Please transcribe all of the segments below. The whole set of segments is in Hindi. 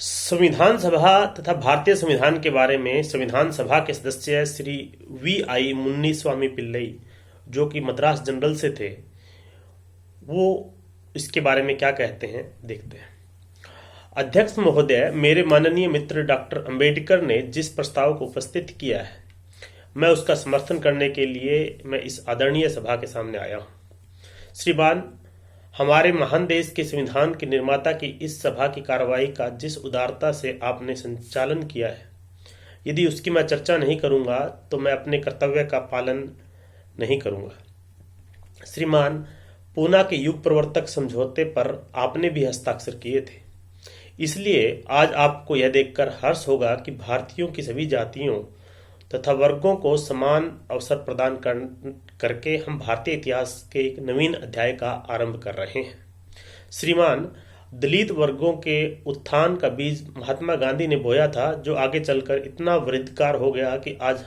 संविधान सभा तथा भारतीय संविधान के बारे में संविधान सभा के सदस्य श्री वी मुन्नीस्वामी पिल्लई, जो कि मद्रास जनरल से थे, वो इसके बारे में क्या कहते हैं देखते हैं। अध्यक्ष महोदय, मेरे माननीय मित्र डॉक्टर अंबेडकर ने जिस प्रस्ताव को उपस्थित किया है, मैं उसका समर्थन करने के लिए मैं इस आदरणीय सभा के सामने आया हूँ। श्रीमान, हमारे महान देश के संविधान के निर्माता की इस सभा की कार्रवाई का जिस उदारता से आपने संचालन किया है, यदि उसकी मैं चर्चा नहीं करूंगा तो मैं अपने कर्तव्य का पालन नहीं करूंगा। श्रीमान, पूना के युग प्रवर्तक समझौते पर आपने भी हस्ताक्षर किए थे, इसलिए आज आपको यह देखकर हर्ष होगा कि भारतीयों की सभी जातियों तथा वर्गों को समान अवसर प्रदान करके हम भारतीय इतिहास के एक नवीन अध्याय का आरंभ कर रहे हैं। श्रीमान, दलित वर्गों के उत्थान का बीज महात्मा गांधी ने बोया था, जो आगे चलकर इतना वृद्धिकार हो गया कि आज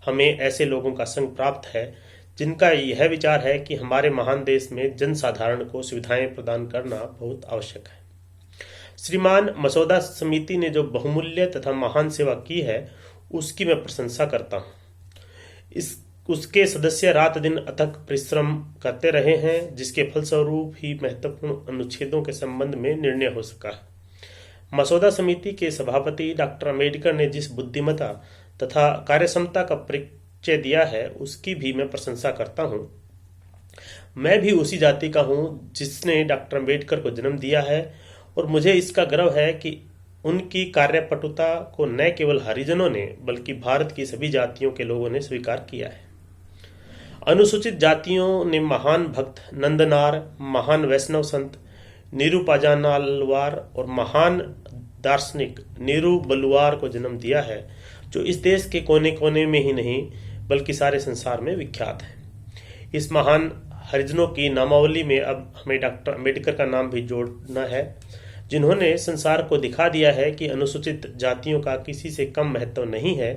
हमें ऐसे लोगों का संग प्राप्त है जिनका यह विचार है कि हमारे महान देश में जनसाधारण को सुविधाएं प्रदान करना बहुत आवश्यक है। श्रीमान, मसौदा समिति ने जो बहुमूल्य तथा महान सेवा की है, उसकी मैं प्रशंसा करता हूँ। उसके सदस्य रात दिन अथक परिश्रम करते रहे हैं, जिसके फलस्वरूप ही महत्वपूर्ण अनुच्छेदों के संबंध में निर्णय हो सका है। मसौदा समिति के सभापति डॉक्टर अंबेडकर ने जिस बुद्धिमत्ता तथा कार्यक्षमता का परिचय दिया है, उसकी भी मैं प्रशंसा करता हूँ। मैं भी उसी जाति का हूँ जिसने डॉक्टर अंबेडकर को जन्म दिया है, और मुझे इसका गर्व है कि उनकी कार्यपटुता को न केवल हरिजनों ने बल्कि भारत की सभी जातियों के लोगों ने स्वीकार किया है। अनुसूचित जातियों ने महान भक्त नंदनार, महान वैष्णव संत नीरू पाजानालवार और महान दार्शनिक नीरू बलुआर को जन्म दिया है, जो इस देश के कोने कोने में ही नहीं बल्कि सारे संसार में विख्यात है। इस महान हरिजनों की नामावली में अब हमें डॉक्टर अंबेडकर का नाम भी जोड़ना है, जिन्होंने संसार को दिखा दिया है कि अनुसूचित जातियों का किसी से कम महत्व नहीं है।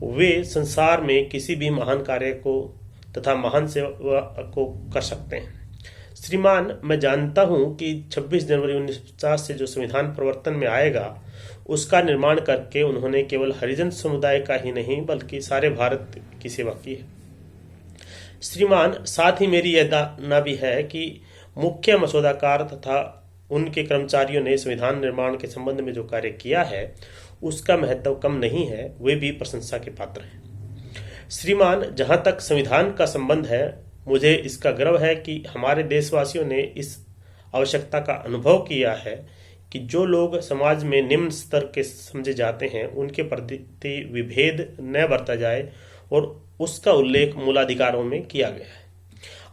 वे संसार में किसी भी महान कार्य को तथा महान सेवा को कर सकते हैं। श्रीमान, मैं जानता हूं कि 26 जनवरी 1950 से जो संविधान प्रवर्तन में आएगा, उसका निर्माण करके उन्होंने केवल हरिजन समुदाय का ही नहीं बल्कि सारे भारत की सेवा की है। श्रीमान, साथ ही मेरी यह दावा भी है कि मुख्य मसौदाकार तथा उनके कर्मचारियों ने संविधान निर्माण के संबंध में जो कार्य किया है, उसका महत्व कम नहीं है, वे भी प्रशंसा के पात्र हैं। श्रीमान, जहां तक संविधान का संबंध है, मुझे इसका गर्व है कि हमारे देशवासियों ने इस आवश्यकता का अनुभव किया है कि जो लोग समाज में निम्न स्तर के समझे जाते हैं, उनके प्रति विभेद न बरता जाए, और उसका उल्लेख मूलाधिकारों में किया गया है।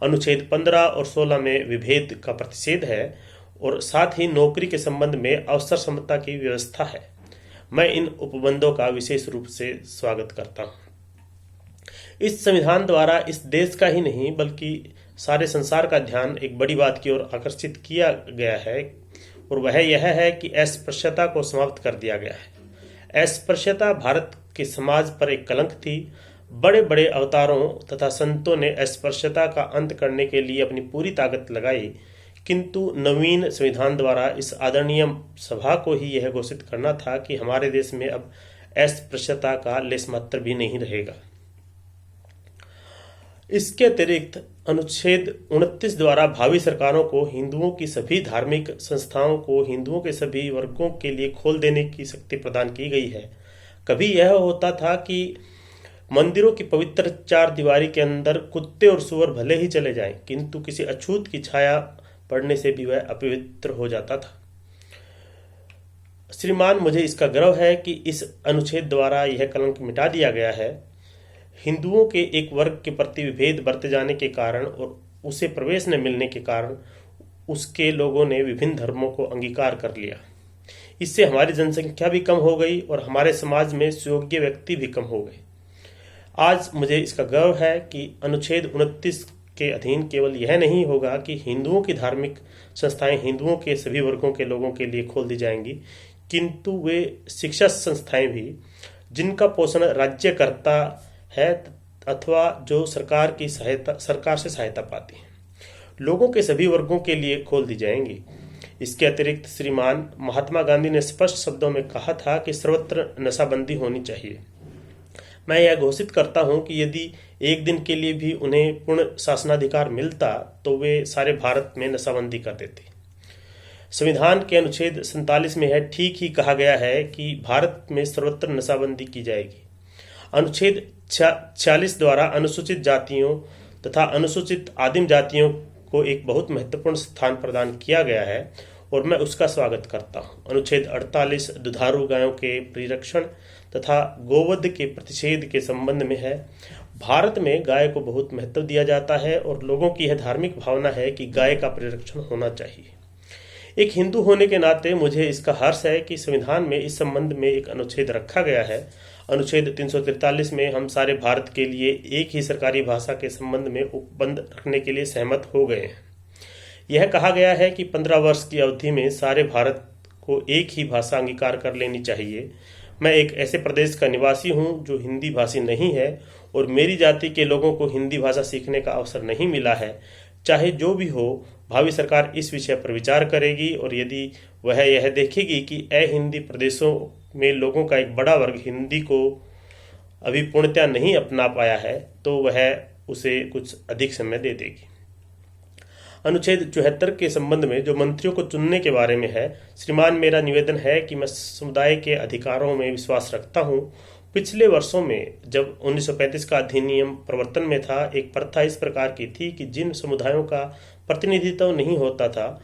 अनुच्छेद 15 और 16 में विभेद का प्रतिषेध है, और साथ ही नौकरी के संबंध में अवसर समता की व्यवस्था है। मैं इन उपबंधों का विशेष रूप से स्वागत करता हूँ। इस संविधान द्वारा इस देश का ही नहीं बल्कि सारे संसार का ध्यान एक बड़ी बात की ओर आकर्षित किया गया है, और वह यह है कि अस्पृश्यता को समाप्त कर दिया गया है। अस्पृश्यता भारत के समाज पर एक कलंक थी। बड़े बड़े अवतारों तथा संतों ने अस्पृश्यता का अंत करने के लिए अपनी पूरी ताकत लगाई, किंतु नवीन संविधान द्वारा इस आदरणीय सभा को ही यह घोषित करना था कि हमारे देश में अब अस्पृश्यता का लेश मात्र भी नहीं रहेगा। इसके अतिरिक्त अनुच्छेद 29 द्वारा भावी सरकारों को हिंदुओं की सभी धार्मिक संस्थाओं को हिंदुओं के सभी वर्गों के लिए खोल देने की शक्ति प्रदान की गई है। कभी यह होता था कि मंदिरों की पवित्र चार दीवारी के अंदर कुत्ते और सुअर भले ही चले जाएं, किंतु किसी अछूत की छाया पढ़ने से भी वह अपवित्र हो जाता था। श्रीमान, मुझे इसका गर्व है कि इस अनुच्छेद द्वारा यह कलंक मिटा दिया गया है। हिंदुओं के एक वर्ग के प्रति विभेद बरते जाने के कारण और उसे प्रवेश न मिलने के कारण उसके लोगों ने विभिन्न धर्मों को अंगीकार कर लिया। इससे हमारी जनसंख्या भी कम हो गई और हमारे समाज में सुयोग्य व्यक्ति भी कम हो गए। आज मुझे इसका गर्व है कि अनुच्छेद 29 के अधीन केवल यह नहीं होगा कि हिंदुओं की धार्मिक संस्थाएं हिंदुओं के सभी वर्गों के लोगों के लिए खोल दी जाएंगी, किंतु वे शिक्षा संस्थाएं भी, जिनका पोषण राज्य करता है अथवा जो सरकार से सहायता पाती हैं, लोगों के सभी वर्गों के लिए खोल दी जाएंगी। इसके अतिरिक्त श्रीमान महात्मा गांधी ने स्पष्ट शब्दों में कहा था कि सर्वत्र नशाबंदी होनी चाहिए। मैं यह घोषित करता हूं कि यदि एक दिन के लिए भी उन्हें पूर्ण शासनाधिकार मिलता तो वे सारे भारत में नशाबंदी कर देते। संविधान के अनुच्छेद 47 में यह ठीक ही कहा गया है कि भारत में सर्वत्र नशाबंदी की जाएगी। अनुच्छेद 46 द्वारा अनुसूचित जातियों तथा अनुसूचित आदिम जातियों को एक बहुत महत्वपूर्ण स्थान प्रदान किया गया है और मैं उसका स्वागत करता हूँ। अनुच्छेद 48 दुधारू गायों के परिरक्षण तथा गोवध के प्रतिषेध के संबंध में है। भारत में गाय को बहुत महत्व दिया जाता है और लोगों की यह धार्मिक भावना है कि गाय का परिरक्षण होना चाहिए। एक हिंदू होने के नाते मुझे इसका हर्ष है कि संविधान में इस संबंध में एक अनुच्छेद रखा गया है। अनुच्छेद 343 में हम सारे भारत के लिए एक ही सरकारी भाषा के संबंध में उपबंध रखने के लिए सहमत हो गए हैं। यह कहा गया है कि 15 वर्ष की अवधि में सारे भारत को एक ही भाषा अंगीकार कर लेनी चाहिए। मैं एक ऐसे प्रदेश का निवासी हूं जो हिंदी भाषी नहीं है और मेरी जाति के लोगों को हिंदी भाषा सीखने का अवसर नहीं मिला है। चाहे जो भी हो, भावी सरकार इस विषय पर विचार करेगी और यदि वह यह देखेगी कि हिंदी प्रदेशों में लोगों का एक बड़ा वर्ग हिंदी को अभी पूर्णतया नहीं अपना पाया है तो वह उसे कुछ अधिक समय दे देगी। अनुच्छेद 74 के संबंध में जो मंत्रियों को चुनने के बारे में है, श्रीमान मेरा निवेदन है कि मैं समुदाय के अधिकारों में विश्वास रखता हूं। पिछले वर्षों में जब 1935 का अधिनियम प्रवर्तन में था, एक प्रथा इस प्रकार की थी कि जिन समुदायों का प्रतिनिधित्व नहीं होता था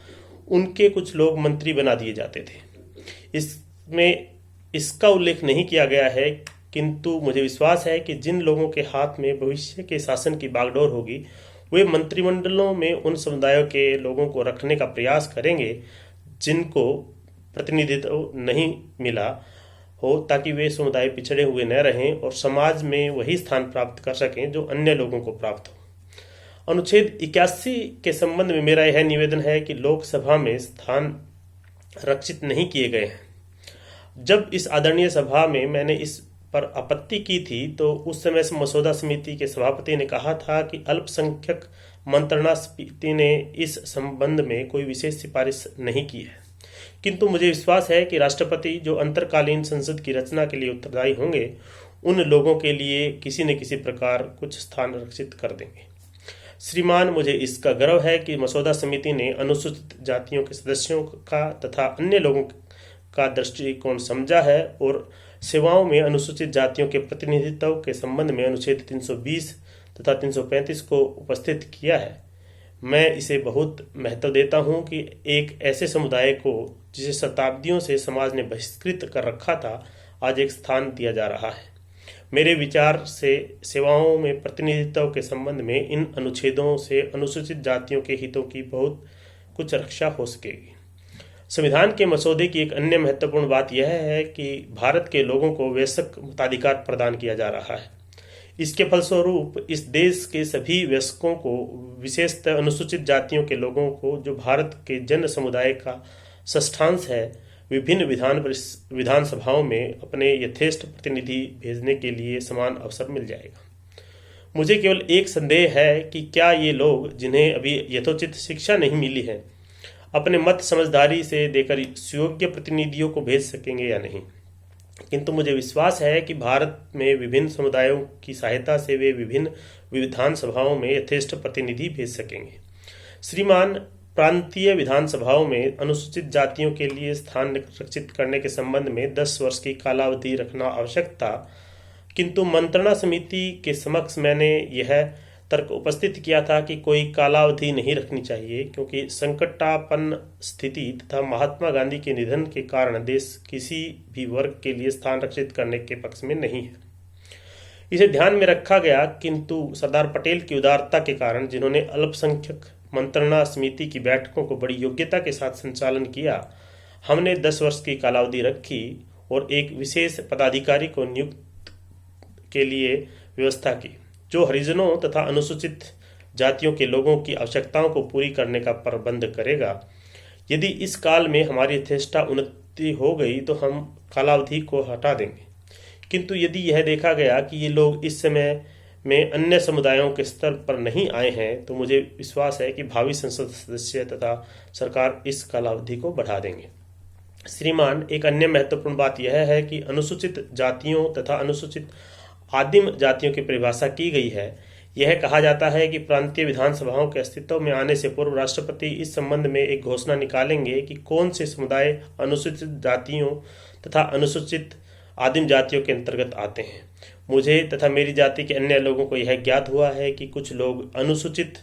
उनके कुछ लोग मंत्री बना दिए जाते थे। इसमें इसका उल्लेख नहीं किया गया है, किंतु मुझे विश्वास है कि जिन लोगों के हाथ में भविष्य के शासन की बागडोर होगी वे मंत्रिमंडलों में उन समुदायों के लोगों को रखने का प्रयास करेंगे जिनको प्रतिनिधित्व नहीं मिला हो, ताकि वे समुदाय पिछड़े हुए न रहें और समाज में वही स्थान प्राप्त कर सकें जो अन्य लोगों को प्राप्त हो। अनुच्छेद 81 के संबंध में मेरा यह निवेदन है कि लोकसभा में स्थान रक्षित नहीं किए गए हैं। जब इस आदरणीय सभा में मैंने इस पर आपत्ति की थी तो उस समय मसौदा समिति के सभापति ने कहा था कि अल्पसंख्यक मंत्रणा समिति ने इस संबंध में कोई विशेष सिफारिश नहीं की है, किंतु मुझे विश्वास है कि राष्ट्रपति जो अंतरकालीन संसद की रचना के लिए उत्तरदायी होंगे उन लोगों के लिए किसी न किसी प्रकार कुछ स्थान रक्षित कर देंगे। श्रीमान, मुझे इसका गर्व है कि मसौदा समिति ने अनुसूचित जातियों के सदस्यों का तथा अन्य लोगों का दृष्टिकोण समझा है और सेवाओं में अनुसूचित जातियों के प्रतिनिधित्व के संबंध में अनुच्छेद 320 तथा 335 को उपस्थित किया है। मैं इसे बहुत महत्व देता हूं कि एक ऐसे समुदाय को जिसे शताब्दियों से समाज ने बहिष्कृत कर रखा था, आज एक स्थान दिया जा रहा है। मेरे विचार से सेवाओं में प्रतिनिधित्व के संबंध में इन अनुच्छेदों से अनुसूचित जातियों के हितों की बहुत कुछ रक्षा हो सकेगी। संविधान के मसौदे की एक अन्य महत्वपूर्ण बात यह है कि भारत के लोगों को वयस्क मताधिकार प्रदान किया जा रहा है। इसके फलस्वरूप इस देश के सभी वयस्कों को, विशेषतः अनुसूचित जातियों के लोगों को जो भारत के जन समुदाय का षष्ठांश है, विभिन्न विधानसभाओं में अपने यथेष्ट प्रतिनिधि भेजने के लिए समान अवसर मिल जाएगा। मुझे केवल एक संदेह है कि क्या ये लोग जिन्हें अभी यथोचित शिक्षा नहीं मिली है अपने मत समझदारी से देकर सुयोग्य प्रतिनिधियों को भेज सकेंगे या नहीं, किंतु मुझे विश्वास है कि भारत में विभिन्न समुदायों की सहायता से वे विभिन्न विधानसभाओं में यथेष्ट प्रतिनिधि भेज सकेंगे। श्रीमान, प्रांतीय विधानसभाओं में अनुसूचित जातियों के लिए स्थान रक्षित करने के संबंध में 10 वर्ष की कालावधि रखना आवश्यक था, किंतु मंत्रणा समिति के समक्ष मैंने यह तर्क उपस्थित किया था कि कोई कालावधि नहीं रखनी चाहिए, क्योंकि संकटापन्न स्थिति तथा महात्मा गांधी के निधन के कारण देश किसी भी वर्ग के लिए स्थान रक्षित करने के पक्ष में नहीं है। इसे ध्यान में रखा गया, किंतु सरदार पटेल की उदारता के कारण, जिन्होंने अल्पसंख्यक मंत्रणा समिति की बैठकों को बड़ी योग्यता के साथ संचालन किया, हमने 10 वर्ष की कालावधि रखी और एक विशेष पदाधिकारी को नियुक्त के लिए व्यवस्था की जो हरिजनों तथा अनुसूचित जातियों के लोगों की आवश्यकताओं को पूरी करने का प्रबंध करेगा। यदि इस काल में हमारी यथेष्ट उन्नति हो गई तो हम कालावधि को हटा देंगे, किंतु यदि यह देखा गया कि ये लोग इस समय में अन्य समुदायों के स्तर पर नहीं आए हैं, तो मुझे विश्वास है कि भावी संसद सदस्य तथा सरकार इस कालावधि को बढ़ा देंगे। श्रीमान, एक अन्य महत्वपूर्ण बात यह है कि अनुसूचित जातियों तथा अनुसूचित आदिम जातियों की परिभाषा की गई है। यह कहा जाता है कि प्रांतीय विधानसभाओं के अस्तित्व में आने से पूर्व राष्ट्रपति इस संबंध में एक घोषणा निकालेंगे कि कौन से समुदाय अनुसूचित जातियों तथा अनुसूचित आदिम जातियों के अंतर्गत आते हैं। मुझे तथा मेरी जाति के अन्य लोगों को यह ज्ञात हुआ है कि कुछ लोग अनुसूचित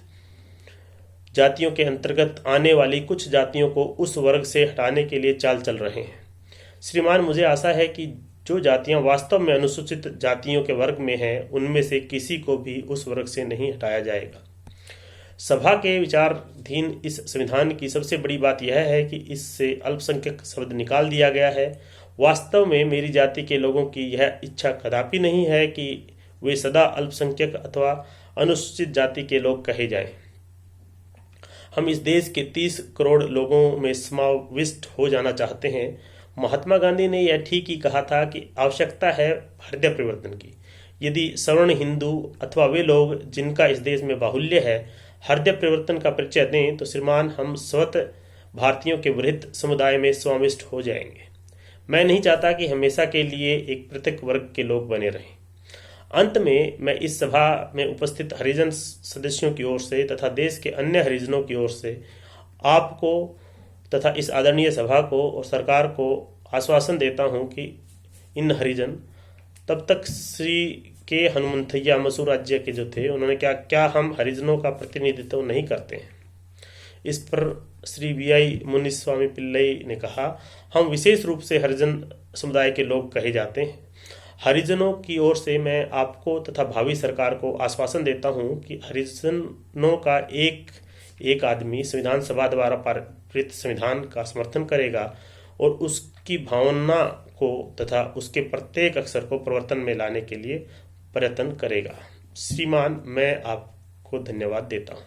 जातियों के अंतर्गत आने वाली कुछ जातियों को उस वर्ग से हटाने के लिए चाल चल रहे हैं। श्रीमान, मुझे आशा है कि जो जातियां वास्तव में अनुसूचित जातियों के वर्ग में हैं, उनमें से किसी को भी उस वर्ग से नहीं हटाया जाएगा। सभा के विचाराधीन इस संविधान की सबसे बड़ी बात यह है कि इससे अल्पसंख्यक शब्द निकाल दिया गया है। वास्तव में मेरी जाति के लोगों की यह इच्छा कदापि नहीं है कि वे सदा अल्पसंख्यक अथवा अनुसूचित जाति के लोग कहे जाएं। हम इस देश के 30 करोड़ लोगों में समाविष्ट हो जाना चाहते हैं। महात्मा गांधी ने यह ठीक ही कहा था कि आवश्यकता है हृदय परिवर्तन की। यदि सवर्ण हिंदू अथवा वे लोग जिनका इस देश में बाहुल्य है हृदय परिवर्तन का परिचय दें, तो श्रीमान, हम स्वतः भारतीयों के वृहत समुदाय में समाविष्ट हो जाएंगे। मैं नहीं चाहता कि हमेशा के लिए एक पृथक वर्ग के लोग बने रहें। अंत में मैं इस सभा में उपस्थित हरिजन सदस्यों की ओर से तथा देश के अन्य हरिजनों की ओर से आपको तथा इस आदरणीय सभा को और सरकार को आश्वासन देता हूं कि इन हरिजन तब तक श्री के हनुमंथैया मसूर राज्य के जो थे उन्होंने क्या हम हरिजनों का प्रतिनिधित्व नहीं करते हैं। इस पर श्री वी.आई. मुनिस्वामी पिल्लई ने कहा, हम विशेष रूप से हरिजन समुदाय के लोग कहे जाते हैं। हरिजनों की ओर से मैं आपको तथा भावी सरकार को आश्वासन देता हूं कि हरिजनों का एक आदमी संविधान सभा द्वारा पारित संविधान का समर्थन करेगा और उसकी भावना को तथा उसके प्रत्येक अक्षर को प्रवर्तन में लाने के लिए प्रयत्न करेगा। श्रीमान, मैं आपको धन्यवाद देता हूं।